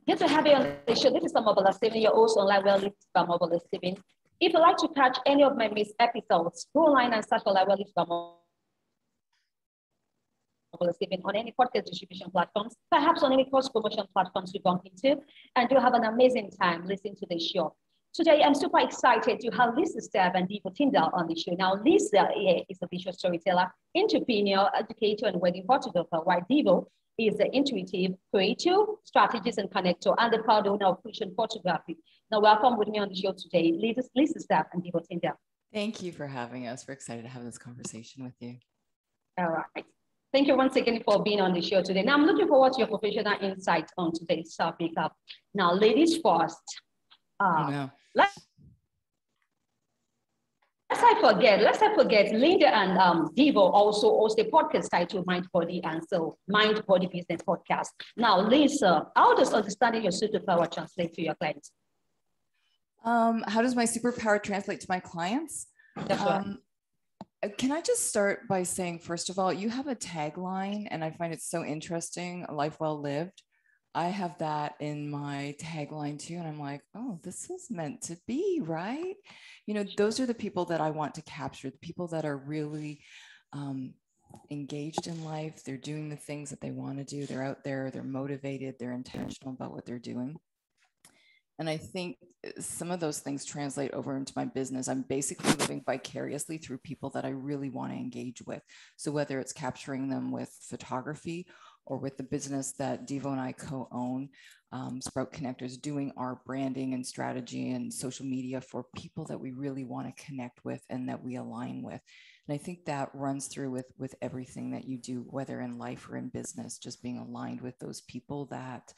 Good to have you on the show. This is Mobile Steven, your host online well lived by Mobile Steven. If you'd like to catch any of my missed episodes, go online and search for like well lived by Mobile Steven on any podcast distribution platforms, perhaps on any cross promotion platforms you bump into, and do have an amazing time listening to the show. Today, I'm super excited to have Lisa Steph and Deevo Tindall on the show. Now, Lisa is a visual storyteller, entrepreneur, educator, and wedding photographer, while Deevo is the intuitive, creative, strategist, and connector, and the proud owner of Fusion Photography. Now, welcome with me on the show today, Lisa Steph and Deevo Tindall. Thank you for having us. We're excited to have this conversation with you. All right. Thank you once again for being on the show today. Now, I'm looking forward to your professional insight on today's topic. Now, ladies first. Let's I forget, Linda and Deevo also host a podcast titled Mind, Body, and Soul, Mind, Body, Business Podcast. Now, Lisa, how does understanding your superpower translate to your clients? How does my superpower translate to my clients? That's right. Can I just start by saying, first of all, you have a tagline, and I find it so interesting, a life well lived. I have that in my tagline too. And I'm like, oh, this is meant to be, right? You know, those are the people that I want to capture, the people that are really engaged in life. They're doing the things that they want to do. They're out there, they're motivated, they're intentional about what they're doing. And I think some of those things translate over into my business. I'm basically living vicariously through people that I really want to engage with. So whether it's capturing them with photography or with the business that Deevo and I co-own, Sprout Connectors, doing our branding and strategy and social media for people that we really want to connect with and that we align with. And I think that runs through with everything that you do, whether in life or in business, just being aligned with those people that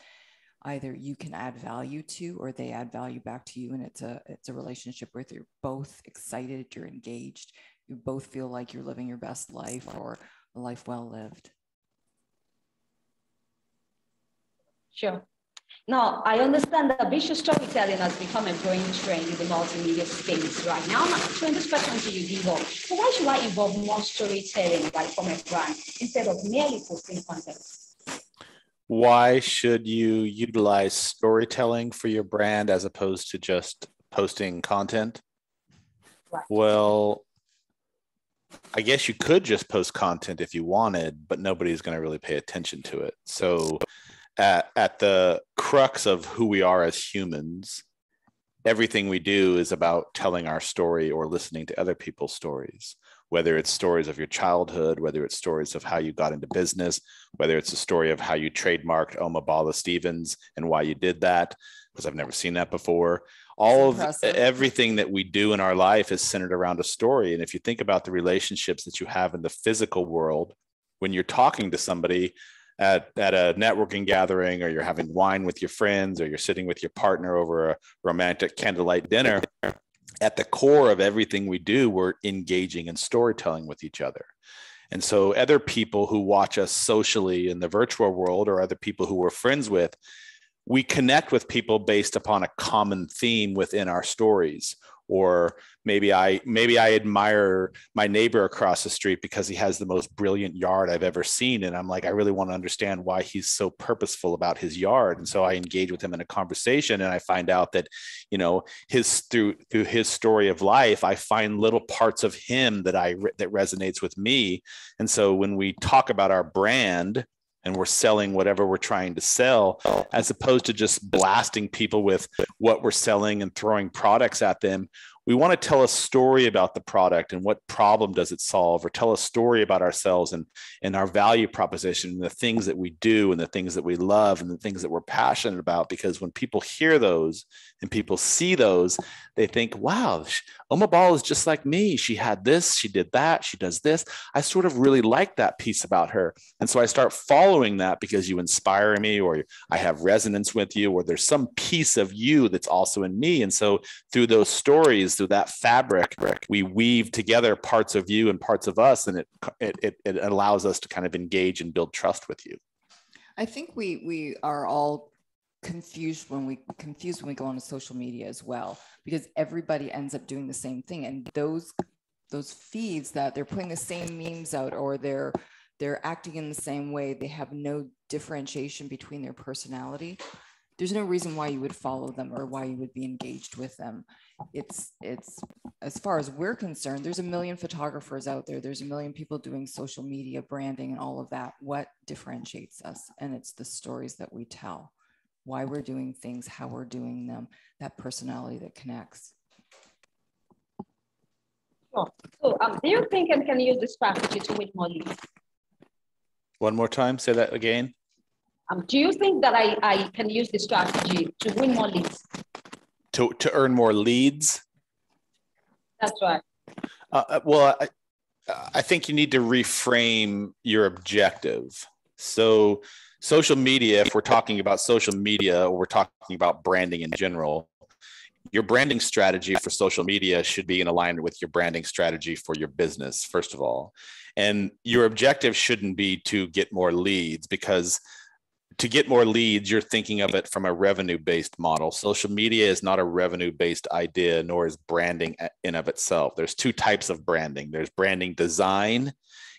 either you can add value to or they add value back to you. And it's a relationship where you're both excited, you're engaged, you both feel like you're living your best life or a life well lived. Sure. Now, I understand that visual storytelling has become a growing trend in the multimedia space right now. So, in this question to you, Deevo, so why should I involve more storytelling, like from a brand, instead of merely posting content? Why should you utilize storytelling for your brand as opposed to just posting content? Right. Well, I guess you could just post content if you wanted, but nobody's going to really pay attention to it. So at the crux of who we are as humans, everything we do is about telling our story or listening to other people's stories, whether it's stories of your childhood, whether it's stories of how you got into business, whether it's a story of how you trademarked Omabala Stevens and why you did that, because I've never seen that before. Everything that we do in our life is centered around a story. And if you think about the relationships that you have in the physical world, when you're talking to somebody at a networking gathering, or you're having wine with your friends, or you're sitting with your partner over a romantic candlelight dinner, at the core of everything we do, we're engaging in storytelling with each other. And so other people who watch us socially in the virtual world, or other people who we're friends with, we connect with people based upon a common theme within our stories. Or maybe I admire my neighbor across the street because he has the most brilliant yard I've ever seen. And I'm like, I really want to understand why he's so purposeful about his yard. And so I engage with him in a conversation, and I find out that, you know, through his story of life, I find little parts of him that resonates with me. And so when we talk about our brand, and we're selling whatever we're trying to sell, as opposed to just blasting people with what we're selling and throwing products at them, we want to tell a story about the product and what problem does it solve, or tell a story about ourselves and our value proposition and the things that we do and the things that we love and the things that we're passionate about. Because when people hear those and people see those, they think, wow, Omabal is just like me. She had this, she did that, she does this. I sort of really like that piece about her. And so I start following that because you inspire me, or I have resonance with you, or there's some piece of you that's also in me. And so through those stories, through that fabric, we weave together parts of you and parts of us, and it allows us to kind of engage and build trust with you. I think we are all confused when we go on social media as well, because everybody ends up doing the same thing, and those feeds that they're putting the same memes out, or they're acting in the same way, they have no differentiation between their personality. there's no reason why you would follow them or why you would be engaged with them. It's as far as we're concerned, there's a million photographers out there. There's a million people doing social media branding and all of that. What differentiates us? And it's the stories that we tell, why we're doing things, how we're doing them, that personality that connects. Sure. So do you think I can use this strategy to win more leads? One more time, say that again. Do you think that I can use this strategy to win more leads? To earn more leads? That's right. Well, I think you need to reframe your objective. So social media, if we're talking about social media or we're talking about branding in general, your branding strategy for social media should be in alignment with your branding strategy for your business, first of all. And your objective shouldn't be to get more leads, because to get more leads, you're thinking of it from a revenue-based model. Social media is not a revenue-based idea, nor is branding in of itself. There's two types of branding. There's branding design,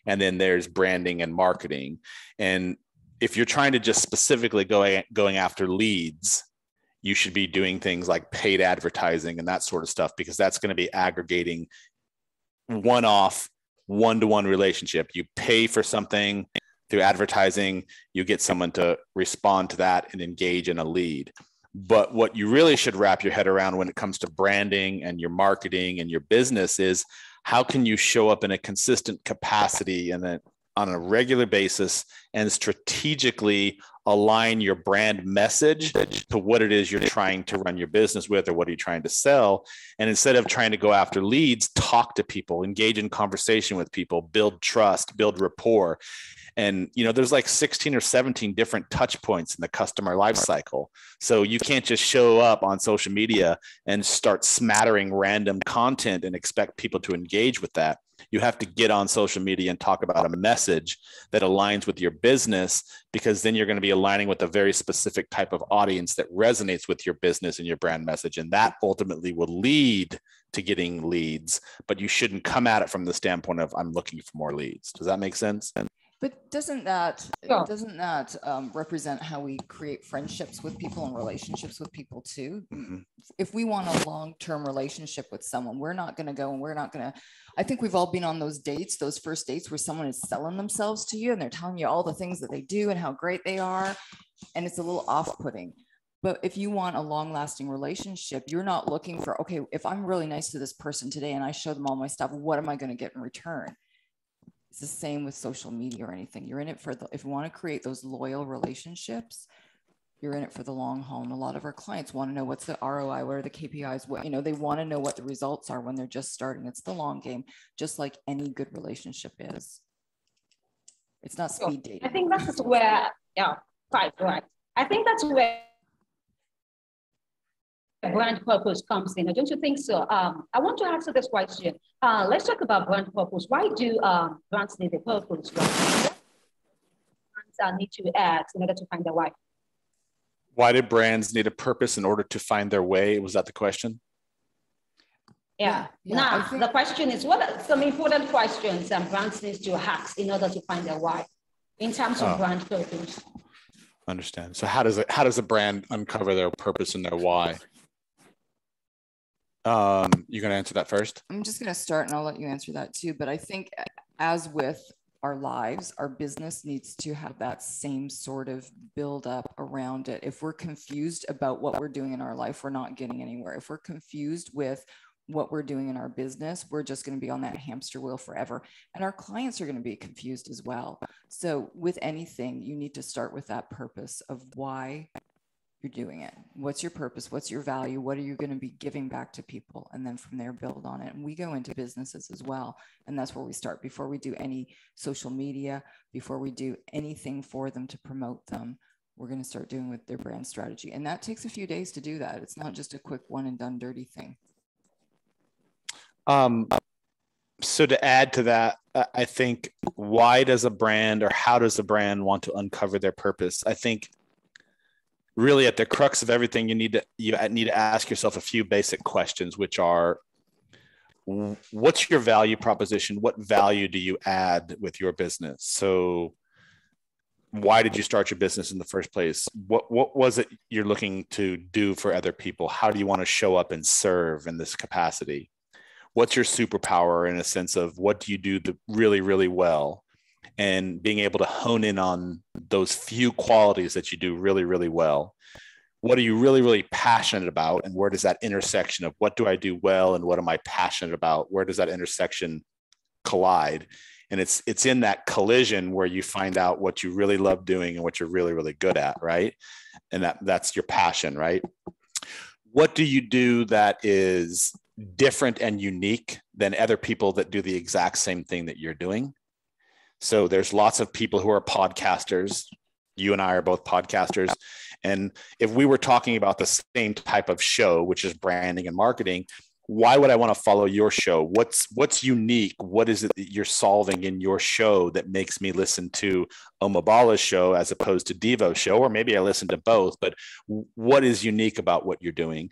and then there's branding and marketing. And if you're trying to just specifically going after leads, you should be doing things like paid advertising and that sort of stuff, because that's going to be aggregating one-off, one-to-one relationship. You pay for something through advertising, you get someone to respond to that and engage in a lead. But what you really should wrap your head around when it comes to branding and your marketing and your business is, how can you show up in a consistent capacity and on a regular basis and strategically align your brand message to what it is you're trying to run your business with, or what are you trying to sell. And instead of trying to go after leads, talk to people, engage in conversation with people, build trust, build rapport. And, there's like 16 or 17 different touch points in the customer life cycle. So you can't just show up on social media and start smattering random content and expect people to engage with that. You have to get on social media and talk about a message that aligns with your business, because then you're going to be aligning with a very specific type of audience that resonates with your business and your brand message. And that ultimately will lead to getting leads, but you shouldn't come at it from the standpoint of, I'm looking for more leads. Does that make sense? But doesn't that represent how we create friendships with people and relationships with people too? Mm-hmm. If we want a long-term relationship with someone, we're not going to go and we're not going to, I think we've all been on those dates, those first dates where someone is selling themselves to you and they're telling you all the things that they do and how great they are. And it's a little off-putting. But if you want a long-lasting relationship, you're not looking for, okay, if I'm really nice to this person today and I show them all my stuff, what am I going to get in return? It's the same with social media or anything. You're in it for if you want to create those loyal relationships, you're in it for the long haul. And a lot of our clients want to know what's the ROI, what are the KPIs, they want to know what the results are when they're just starting. It's the long game, just like any good relationship is. It's not speed dating. I think that's where, right. I think that's where brand purpose comes in. Don't you think so? I want to answer this question. Let's talk about brand purpose. Why do brands need a purpose? Brands need to act in order to find their why. Why do brands need a purpose in order to find their way? Was that the question? Yeah. Now, the question is, what are some important questions that brands need to ask in order to find their why in terms of brand purpose? Understand. So how does a brand uncover their purpose and their why? You're going to answer that first? I'm just going to start and I'll let you answer that too. But I think as with our lives, our business needs to have that same sort of build up around it. If we're confused about what we're doing in our life, we're not getting anywhere. If we're confused with what we're doing in our business, we're just going to be on that hamster wheel forever. And our clients are going to be confused as well. So with anything, you need to start with that purpose of why you're doing it. What's your purpose? What's your value? What are you going to be giving back to people? And then from there, build on it. And we go into businesses as well. And that's where we start. Before we do any social media, before we do anything for them to promote them, we're going to start doing with their brand strategy. And that takes a few days to do that. It's not just a quick one and done dirty thing. So to add to that, I think, why does a brand, or how does a brand want to uncover their purpose? I think really at the crux of everything, you need to ask yourself a few basic questions, which are, what's your value proposition? What value do you add with your business? So why did you start your business in the first place? What was it you're looking to do for other people? How do you want to show up and serve in this capacity? What's your superpower in a sense of what do you do really, really well? And being able to hone in on those few qualities that you do really, really well. What are you really, really passionate about? And where does that intersection of what do I do well and what am I passionate about? Where does that intersection collide? And it's in that collision where you find out what you really love doing and what you're really, really good at, right? And that's your passion, right? What do you do that is different and unique than other people that do the exact same thing that you're doing? So there's lots of people who are podcasters. You and I are both podcasters. And if we were talking about the same type of show, which is branding and marketing, why would I want to follow your show? What's unique? What is it that you're solving in your show that makes me listen to Omabala's show as opposed to Deevo's show? Or maybe I listen to both, but what is unique about what you're doing?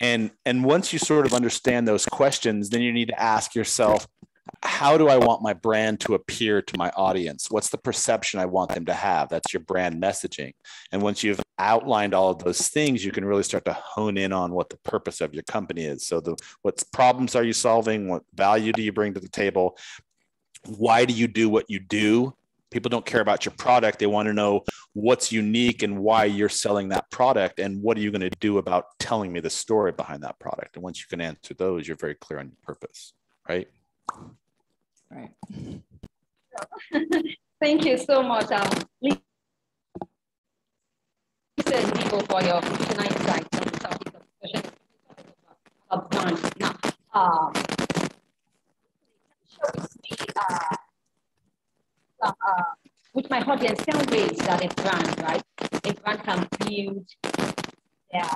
And once you sort of understand those questions, then you need to ask yourself, how do I want my brand to appear to my audience? What's the perception I want them to have? That's your brand messaging. And once you've outlined all of those things, you can really start to hone in on what the purpose of your company is. So what problems are you solving? What value do you bring to the table? Why do you do what you do? People don't care about your product. They want to know what's unique and why you're selling that product. And what are you going to do about telling me the story behind that product? And once you can answer those, you're very clear on your purpose, right? Right. Thank you so much, Lisa and Deevo, for your tonight insight on the topic of discussion of brand. Now, share with me, with my audience, 10 ways that a brand, right? A brand can build their,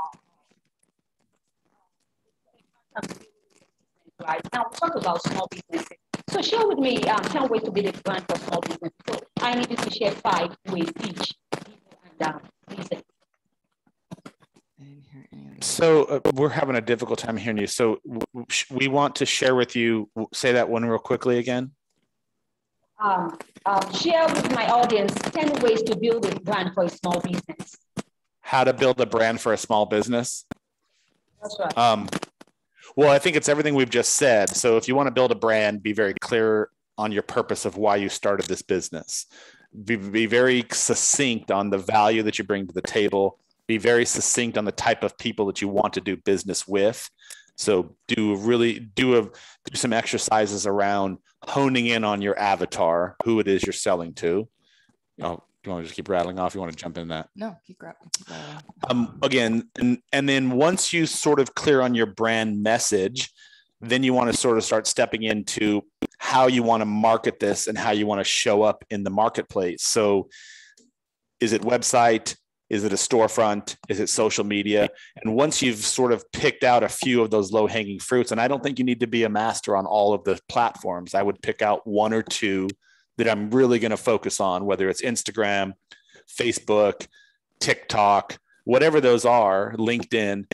right? Now, we'll talk about small businesses. So share with me 10 ways to build a brand for small business. So I need you to share 5 ways each. And Lisa. So we're having a difficult time hearing you. So we want to share with you, say that one real quickly again. Share with my audience 10 ways to build a brand for a small business. How to build a brand for a small business? That's right. Well, I think it's everything we've just said. So if you want to build a brand, be very clear on your purpose of why you started this business. Be very succinct on the value that you bring to the table. Be very succinct on the type of people that you want to do business with. So do some exercises around honing in on your avatar, who it is you're selling to. Oh, do you want to just keep rattling off? You want to jump in that? No, keep rattling. Again, and then once you sort of clear on your brand message, then you want to sort of start stepping into how you want to market this and how you want to show up in the marketplace. So is it website? Is it a storefront? Is it social media? And once you've sort of picked out a few of those low-hanging fruits, and I don't think you need to be a master on all of the platforms. I would pick out 1 or 2 that I'm really going to focus on, whether it's Instagram, Facebook, TikTok, whatever those are, LinkedIn.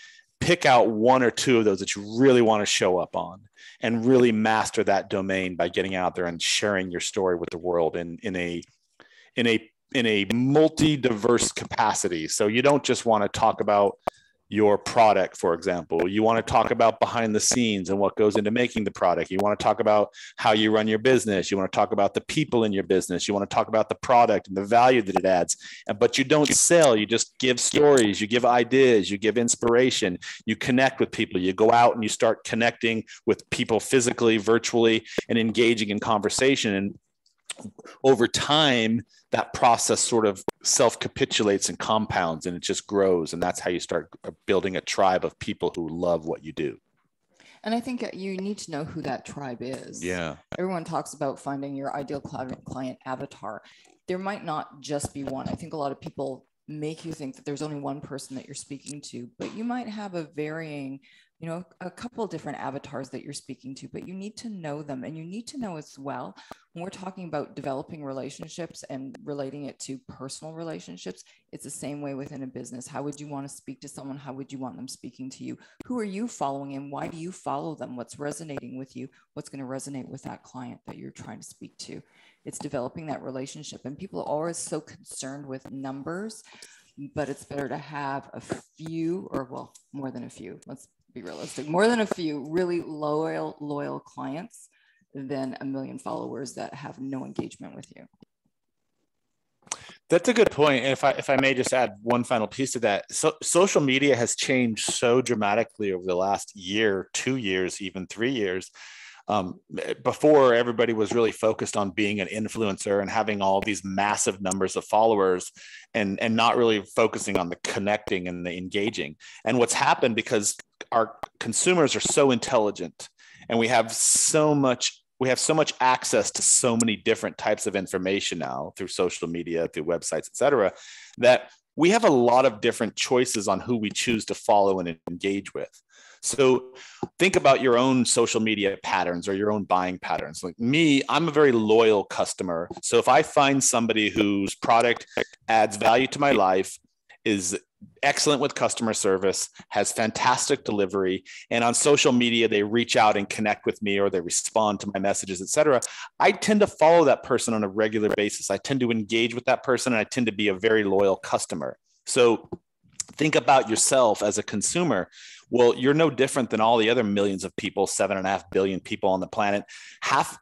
Pick out 1 or 2 of those that you really want to show up on and really master that domain by getting out there and sharing your story with the world in a multi-diverse capacity. So you don't just want to talk about your product, for example. You want to talk about behind the scenes and what goes into making the product. You want to talk about how you run your business. You want to talk about the people in your business. You want to talk about the product and the value that it adds. But you don't sell. You just give stories. You give ideas. You give inspiration. You connect with people. You go out and you start connecting with people physically, virtually, and engaging in conversation. And over time, that process sort of self-capitulates and compounds, and it just grows. And that's how you start building a tribe of people who love what you do. And I think you need to know who that tribe is. Yeah. Everyone talks about finding your ideal client avatar. There might not just be one. I think a lot of people make you think that there's only one person that you're speaking to, but you might have a varying, a couple of different avatars that you're speaking to, but you need to know them. And you need to know as well, when we're talking about developing relationships and relating it to personal relationships, it's the same way within a business. How would you want to speak to someone? How would you want them speaking to you? Who are you following and why do you follow them? What's resonating with you? What's going to resonate with that client that you're trying to speak to? It's developing that relationship. And people are always so concerned with numbers, but it's better to have a few, or well, more than a few, let's be realistic, more than a few really loyal clients than a million followers that have no engagement with you. That's a good point. And if I may just add one final piece to that, so social media has changed so dramatically over the last year, 2 years, even 3 years. Before, everybody was really focused on being an influencer and having all these massive numbers of followers, and not really focusing on the connecting and the engaging. And what's happened, because our consumers are so intelligent and we have so much access to so many different types of information now through social media, through websites, et cetera, that we have a lot of different choices on who we choose to follow and engage with. So think about your own social media patterns or your own buying patterns. Like me, I'm a very loyal customer. So if I find somebody whose product adds value to my life, is excellent with customer service, has fantastic delivery, and on social media, they reach out and connect with me, or they respond to my messages, et cetera, I tend to follow that person on a regular basis. I tend to engage with that person, and I tend to be a very loyal customer. So think about yourself as a consumer. Well, you're no different than all the other millions of people, 7.5 billion people on the planet. Half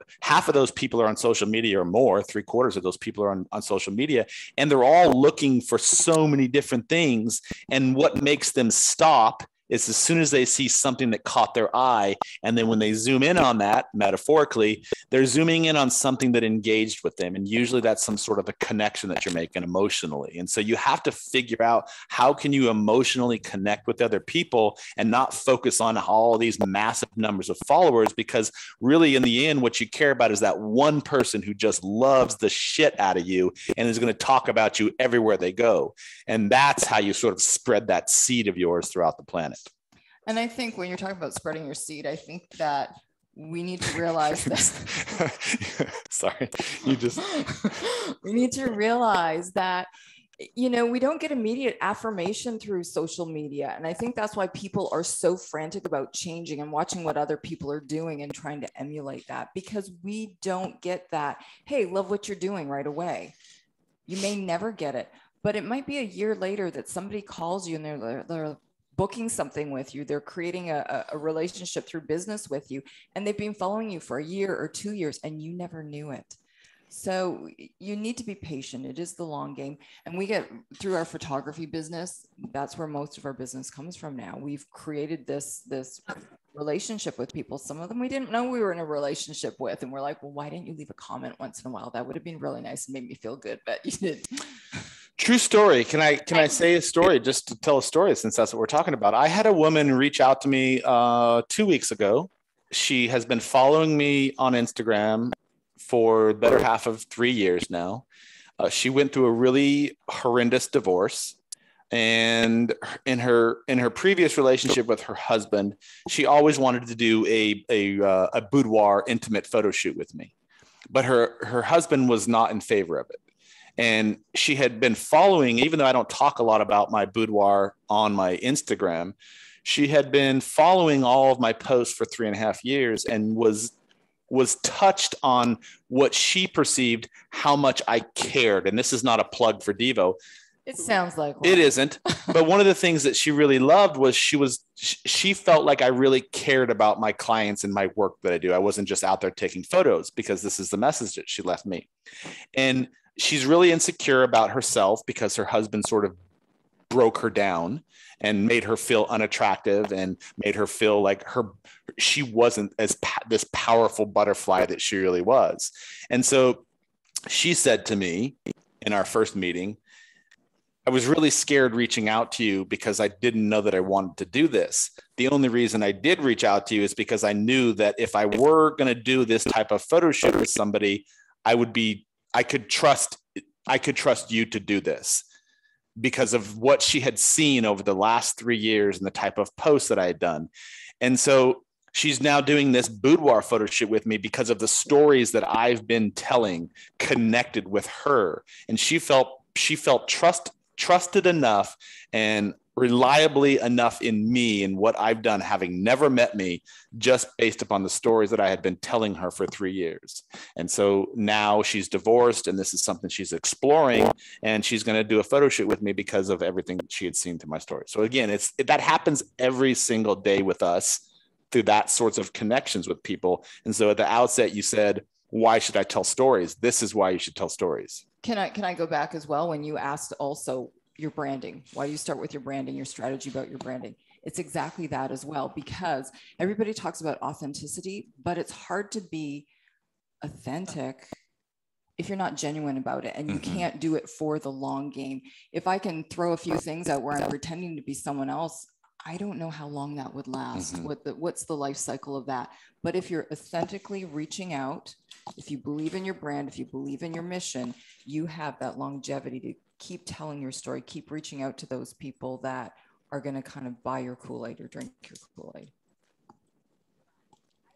of those people are on social media, or more, 3/4 of those people are on social media, and they're all looking for so many different things. And what makes them stop is as soon as they see something that caught their eye, and then when they zoom in on that, metaphorically, they're zooming in on something that engaged with them. And usually that's some sort of a connection that you're making emotionally. And so you have to figure out, how can you emotionally connect with other people and not focus on all these massive numbers of followers? Because really, in the end, what you care about is that one person who just loves the shit out of you and is going to talk about you everywhere they go. And that's how you sort of spread that seed of yours throughout the planet. And I think when you're talking about spreading your seed, I think that we need to realize that. Sorry, you just. We need to realize that, you know, we don't get immediate affirmation through social media. And I think that's why people are so frantic about changing and watching what other people are doing and trying to emulate that, because we don't get that, hey, love what you're doing right away. You may never get it, but it might be a year later that somebody calls you and they're booking something with you. They're creating a relationship through business with you, and they've been following you for a year or 2 years, and you never knew it. So you need to be patient. It is the long game. And we get through our photography business. That's where most of our business comes from now. We've created this relationship with people. Some of them we didn't know we were in a relationship with. And we're like, well, why didn't you leave a comment once in a while? That would have been really nice and made me feel good, but you didn't. True story. Can I say a story, just to tell a story, since that's what we're talking about? I had a woman reach out to me 2 weeks ago. She has been following me on Instagram for the better half of 3 years now. She went through a really horrendous divorce. And in her previous relationship with her husband, she always wanted to do a boudoir intimate photo shoot with me. But her husband was not in favor of it. And she had been following, even though I don't talk a lot about my boudoir on my Instagram, she had been following all of my posts for 3.5 years, and was touched on what she perceived how much I cared. And this is not a plug for Deevo. It sounds like one. It isn't. But one of the things that she really loved was she felt like I really cared about my clients and my work that I do. I wasn't just out there taking photos, because this is the message that she left me. And she's really insecure about herself because her husband sort of broke her down and made her feel unattractive and made her feel like she wasn't this powerful butterfly that she really was. And so she said to me in our first meeting, I was really scared reaching out to you because I didn't know that I wanted to do this. The only reason I did reach out to you is because I knew that if I were going to do this type of photo shoot with somebody, I could trust you to do this, because of what she had seen over the last 3 years and the type of posts that I had done. And so she's now doing this boudoir photo shoot with me because of the stories that I've been telling connected with her. And she felt trusted enough and reliably enough in me and what I've done, having never met me, just based upon the stories that I had been telling her for 3 years. And so now she's divorced, and this is something she's exploring, and she's going to do a photo shoot with me because of everything she had seen through my story. So again, that happens every single day with us through that sorts of connections with people. And so at the outset, you said, why should I tell stories? This is why you should tell stories. Can I go back as well? When you asked also your branding, why do you start with your branding, your strategy about your branding? It's exactly that as well, because everybody talks about authenticity, but it's hard to be authentic if you're not genuine about it, and you can't do it for the long game. If I can throw a few things out where I'm pretending to be someone else, I don't know how long that would last. What's the life cycle of that? But if you're authentically reaching out, if you believe in your brand, if you believe in your mission, you have that longevity to keep telling your story, keep reaching out to those people that are going to kind of buy your Kool-Aid or drink your Kool-Aid.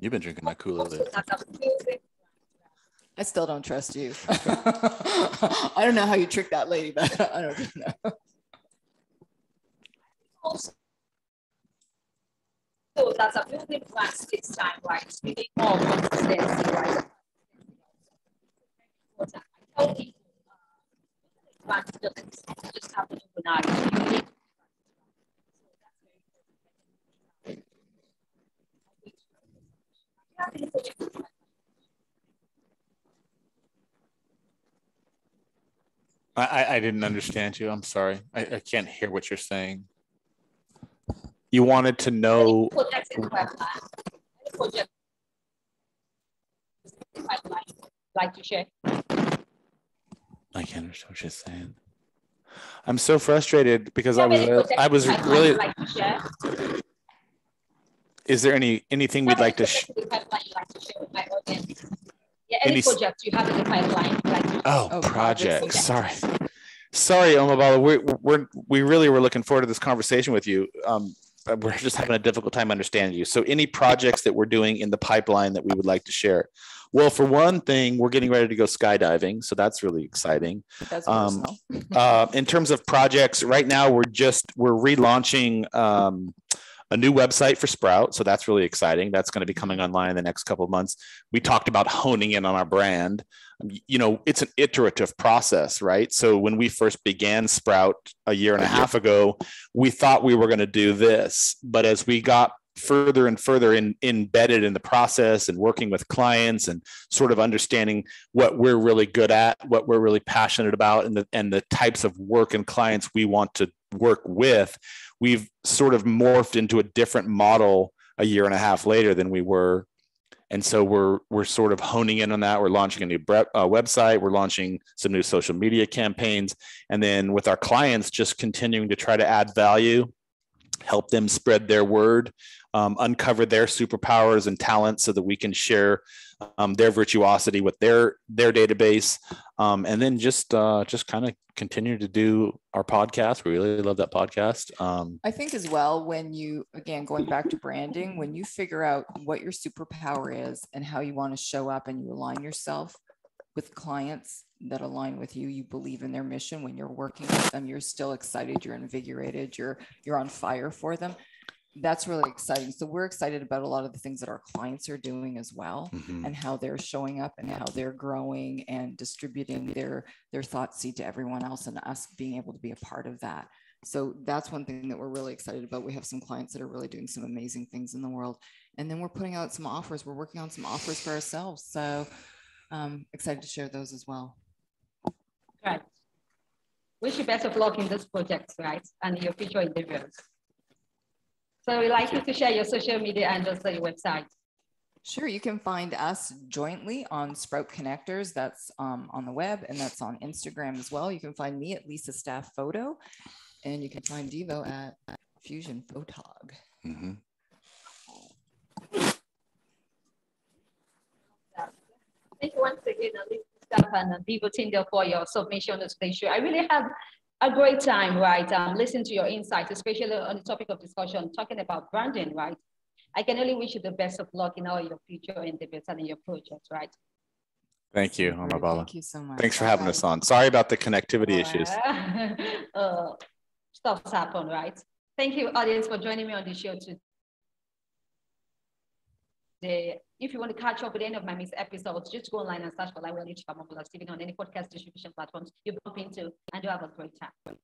You've been drinking my Kool-Aid. I still don't trust you. I don't know how you tricked that lady, but I don't know. So that's a building blocks this time, right? Speaking more consistency, right? I tell people, just have to overnight. I didn't understand you. I'm sorry. I can't hear what you're saying. You wanted to know. Like to share. I can't understand what you're saying. I'm so frustrated because I was really. Like to share. Is there anything we'd like to share with my audience? Yeah, any projects you have in the pipeline? Projects. Sorry, Omabala. We really were looking forward to this conversation with you. We're just having a difficult time understanding you. So any projects that we're doing in the pipeline that we would like to share? Well, for one thing, we're getting ready to go skydiving. So that's really exciting. That's personal. In terms of projects, right now, we're relaunching a new website for Sprout. So that's really exciting. That's going to be coming online in the next couple of months. We talked about honing in on our brand. It's an iterative process, right? So when we first began Sprout a year and a half ago, we thought we were going to do this. But as we got further and further embedded in the process and working with clients and sort of understanding what we're really good at, what we're really passionate about, and the types of work and clients we want to work with, we've sort of morphed into a different model a year and a half later than we were. And so we're sort of honing in on that. We're launching a new website. We're launching some new social media campaigns. And then with our clients, just continuing to try to add value, help them spread their word, uncover their superpowers and talents so that we can share their virtuosity with their database. And then just kind of continue to do our podcast. We really love that podcast. I think as well, when you, again, going back to branding, when you figure out what your superpower is and how you want to show up and you align yourself with clients that align with you, you believe in their mission, when you're working with them, you're still excited, you're invigorated, you're on fire for them. That's really exciting. So we're excited about a lot of the things that our clients are doing as well, and how they're showing up and how they're growing and distributing their thought seed to everyone else, and us being able to be a part of that. So that's one thing that we're really excited about. We have some clients that are really doing some amazing things in the world. And then we're putting out some offers. We're working on some offers for ourselves. So excited to share those as well. Right. Wish you best of luck in this project, right? And your future endeavors. So we'd like you to share your social media and also your website. Sure. You can find us jointly on Sprout Connectors. That's on the web, and that's on Instagram as well. You can find me at Lisa Staff Photo, and you can find Deevo at Fusion Photog. Thank you once again, Lisa Staff and Deevo Tindall, for your submission to today's show. I really had a great time, right? Listening to your insights, especially on the topic of discussion, talking about branding, right? I can only wish you the best of luck in all your future endeavors and in your projects, right? Thank you, Omabala. Thank you so much. Thanks for having us on. Sorry about the connectivity issues. stuff's happen, right? Thank you, audience, for joining me on the show today. If you want to catch up with any of my missed episodes, just go online and search for Live on YouTube, on any podcast distribution platforms you bump into, and you have a great time.